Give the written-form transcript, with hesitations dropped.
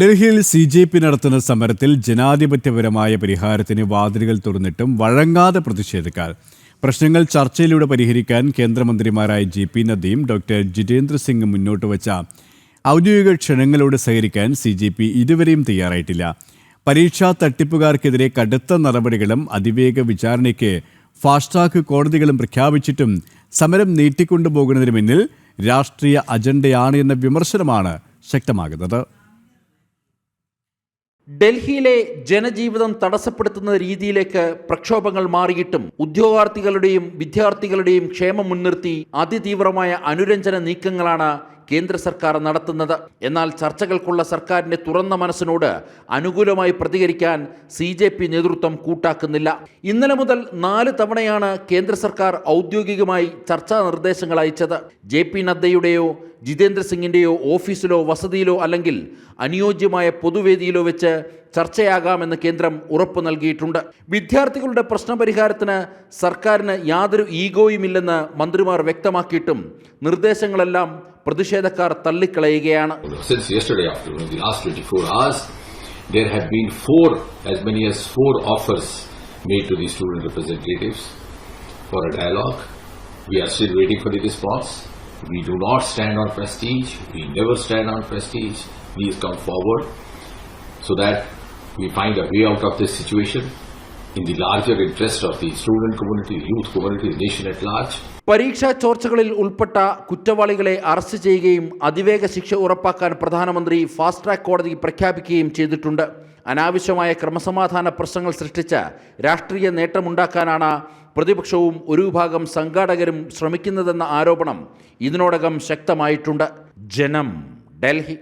ഡൽഹിയിൽ CJP നടത്തുന്ന സമരത്തിൽ ജനാധിപത്യപരമായ പരിഹാരത്തിന് വാതിലുകൾ തുറന്നിട്ടും വഴങ്ങാതെ പ്രതിഷേധക്കാർ. പ്രശ്നങ്ങൾ ചർച്ചയിലൂടെ പരിഹരിക്കാൻ കേന്ദ്രമന്ത്രിമാരായ JP നദ്ദയും ഡോക്ടർ ജിതേന്ദ്ര സിംഗ് മുന്നോട്ട് വച്ച ഔദ്യോഗിക ക്ഷണങ്ങളോട് സഹകരിക്കാൻ CJP ഇതുവരെയും തയ്യാറായിട്ടില്ല. പരീക്ഷാ തട്ടിപ്പുകാർക്കെതിരെ കടുത്ത നടപടികളും അതിവേഗ വിചാരണയ്ക്ക് ഫാസ്റ്റ് ട്രാക്ക് കോടതികളും പ്രഖ്യാപിച്ചിട്ടും സമരം നീട്ടിക്കൊണ്ടുപോകുന്നതിന് പിന്നിൽ രാഷ്ട്രീയ അജണ്ടയാണ് എന്ന വിമർശനമാണ് ശക്തമാകുന്നത്. ഡൽഹിയിലെ ജനജീവിതം തടസ്സപ്പെടുത്തുന്ന രീതിയിലേക്ക് പ്രക്ഷോഭങ്ങൾ മാറിയിട്ടും ഉദ്യോഗാർത്ഥികളുടെയും വിദ്യാർത്ഥികളുടെയും ക്ഷേമം മുൻനിർത്തി അതിതീവ്രമായ അനുരഞ്ജന നീക്കങ്ങളാണ് കേന്ദ്ര സർക്കാർ നടത്തുന്നത്. എന്നാൽ ചർച്ചകൾക്കുള്ള സർക്കാരിന്റെ തുറന്ന മനസ്സിനോട് അനുകൂലമായി പ്രതികരിക്കാൻ CJP നേതൃത്വം കൂട്ടാക്കുന്നില്ല. ഇന്നലെ മുതൽ 4 തവണയാണ് കേന്ദ്ര സർക്കാർ ഔദ്യോഗികമായി ചർച്ചാ നിർദ്ദേശങ്ങൾ അയച്ചത്. JP നദ്ദയുടെയോ ജിതേന്ദ്ര സിംഗിൻ്റെയോ ഓഫീസിലോ വസതിയിലോ അല്ലെങ്കിൽ അനുയോജ്യമായ പൊതുവേദിയിലോ വെച്ച് ചർച്ചയാകാമെന്ന് കേന്ദ്രം ഉറപ്പ് നൽകിയിട്ടുണ്ട്. വിദ്യാർത്ഥികളുടെ പ്രശ്നപരിഹാരത്തിന് സർക്കാരിന് യാതൊരു ഈഗോയുമില്ലെന്ന് മന്ത്രിമാർ വ്യക്തമാക്കിയിട്ടും നിർദ്ദേശങ്ങളെല്ലാം പ്രതിഷേധക്കാർ തള്ളിക്കളയുകയാണ്. Since yesterday afternoon, in the last 24 hours, there have been as many as 4 offers made to the student representatives for a dialogue. We are still waiting for the response. We do not stand on prestige. We never stand on prestige. Please come forward so that we find a way out of this situation in the larger interest of the student community, youth community, the nation at large. പരീക്ഷാ ചോർച്ചകളിൽ ഉൾപ്പെട്ട കുറ്റവാളികളെ arrest ചെയ്യുകയും അതിവേഗ ശിക്ഷ ഉറപ്പാക്കാൻ പ്രധാനമന്ത്രി fast track കോടതി പ്രഖ്യാപിക്കുകയും ചെയ്തിട്ടുണ്ട്. അനാവശ്യമായ ക്രമസമാധാന പ്രശ്നങ്ങൾ സൃഷ്ടിച്ച് രാഷ്ട്രീയ നേട്ടമുണ്ടാക്കാനാണ് പ്രതിപക്ഷവും ഒരു വിഭാഗം സംഘാടകരും ശ്രമിക്കുന്നതെന്ന ആരോപണം ഇതിനോടകം ശക്തമായിട്ടുണ്ട്. ജനം, ഡൽഹി.